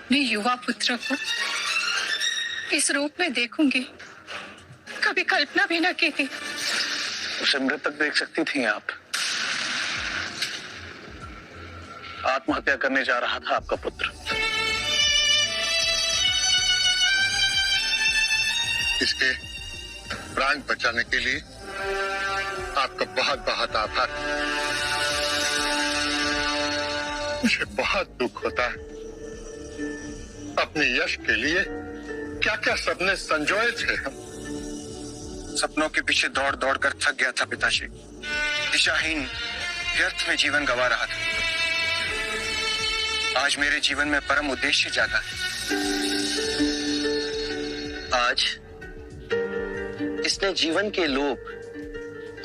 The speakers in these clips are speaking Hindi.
अपने युवा पुत्र को इस रूप में देखूंगी, कभी कल्पना भी न की थी। उसे मृतक देख सकती थी आप। आत्महत्या करने जा रहा था आपका पुत्र। इसके प्राण बचाने के लिए आपका बहुत बहुत आभार। मुझे बहुत दुख होता है। अपने यश के लिए क्या क्या सपने संजोए थे हम। सपनों के पीछे दौड़ दौड़ कर थक गया था पिताश्री। दिशाहीन व्यर्थ में जीवन गंवा रहा था। आज मेरे जीवन में परम उद्देश्य जागा है। आज इसने जीवन के लोभ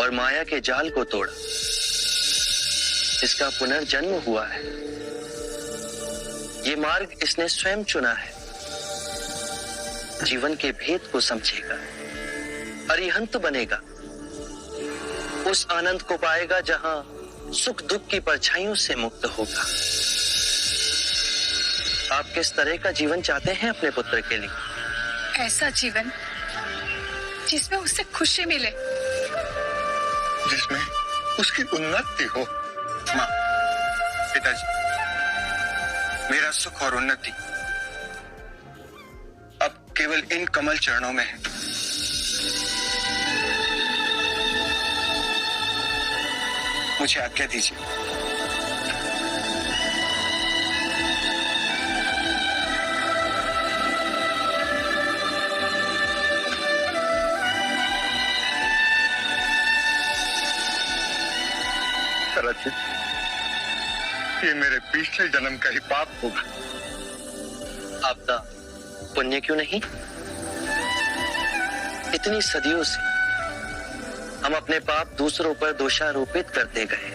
और माया के जाल को तोड़ा। इसका पुनर्जन्म हुआ है। ये मार्ग इसने स्वयं चुना है। जीवन के भेद को समझेगा, अरिहंत बनेगा, उस आनंद को पाएगा जहां सुख दुख की परछाइयों से मुक्त होगा। आप किस तरह का जीवन चाहते हैं अपने पुत्र के लिए? ऐसा जीवन जिसमें उसे खुशी मिले, जिसमें उसकी उन्नति हो। माँ, पिताजी, मेरा सुख और उन्नति अब केवल इन कमल चरणों में है। मुझे आज्ञा दीजिए। ये मेरे पिछले जन्म का ही पाप होगा। आपका पुण्य क्यों नहीं? इतनी सदियों से हम अपने पाप दूसरों पर दोषारोपित करते गए।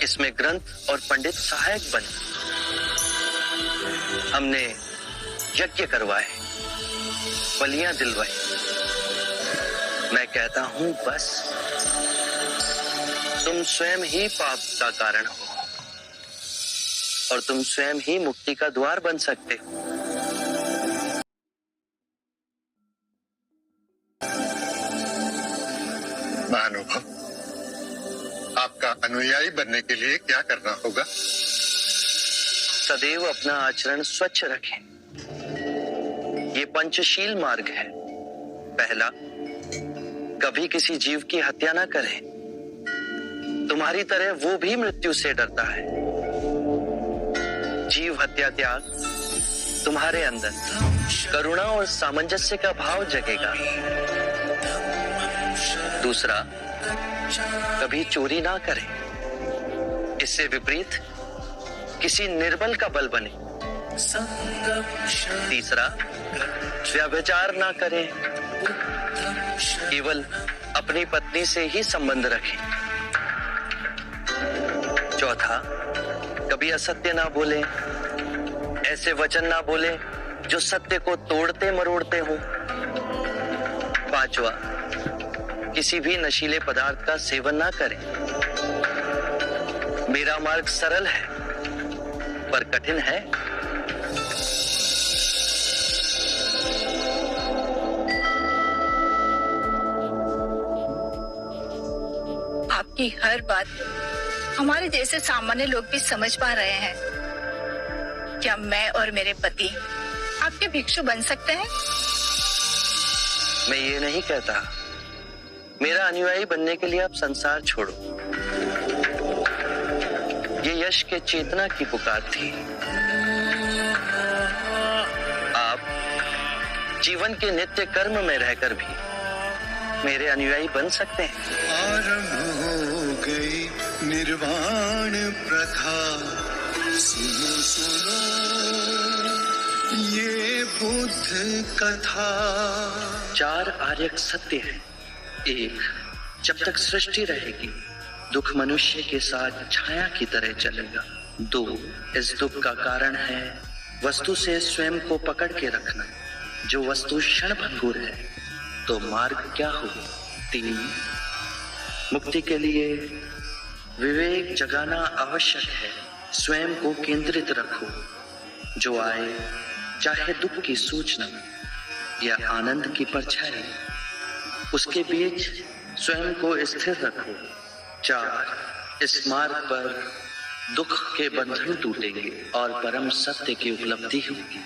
इसमें ग्रंथ और पंडित सहायक बने। हमने यज्ञ करवाए, बलियां दिलवाई। मैं कहता हूं बस, तुम स्वयं ही पाप का कारण हो और तुम स्वयं ही मुक्ति का द्वार बन सकते हो। महानुभव, आपका अनुयायी बनने के लिए क्या करना होगा? सदैव अपना आचरण स्वच्छ रखें। ये पंचशील मार्ग है। पहला, कभी किसी जीव की हत्या ना करें। तुम्हारी तरह वो भी मृत्यु से डरता है। जीव हत्या त्याग तुम्हारे अंदर करुणा और सामंजस्य का भाव जगेगा। दूसरा, कभी चोरी ना करें। इससे विपरीत किसी निर्बल का बल बने। तीसरा, व्यभिचार ना करें। केवल अपनी पत्नी से ही संबंध रखें। चौथा, कभी असत्य ना बोले। ऐसे वचन ना बोले जो सत्य को तोड़ते मरोड़ते हो। पांचवा, किसी भी नशीले पदार्थ का सेवन ना करें। मेरा मार्ग सरल है पर कठिन है। आपकी हर बात हमारे जैसे सामान्य लोग भी समझ पा रहे हैं। क्या मैं और मेरे पति आपके भिक्षु बन सकते हैं? मैं ये नहीं कहता। मेरा अनुयायी बनने के लिए आप संसार छोड़ो। ये यश के चेतना की पुकार थी। आप जीवन के नित्य कर्म में रहकर भी मेरे अनुयायी बन सकते हैं। आरंभ हो गई निर्वाण प्रथा, सुनो सुनो ये बुद्ध कथा। चार आर्यक सत्य है। एक, जब तक सृष्टि रहेगी दुख मनुष्य के साथ छाया की तरह चलेगा। दो, इस दुख का कारण है वस्तु से स्वयं को पकड़ के रखना। जो वस्तु क्षण भंगुर है तो मार्ग क्या हो। तीन, मुक्ति के लिए विवेक जगाना आवश्यक है। स्वयं को केंद्रित रखो। जो आए, चाहे दुख की सूचना या आनंद की परछाई, उसके बीच स्वयं को स्थिर रखो। 4, इस मार्ग पर दुख के बंधन टूटेंगे और परम सत्य की उपलब्धि होगी।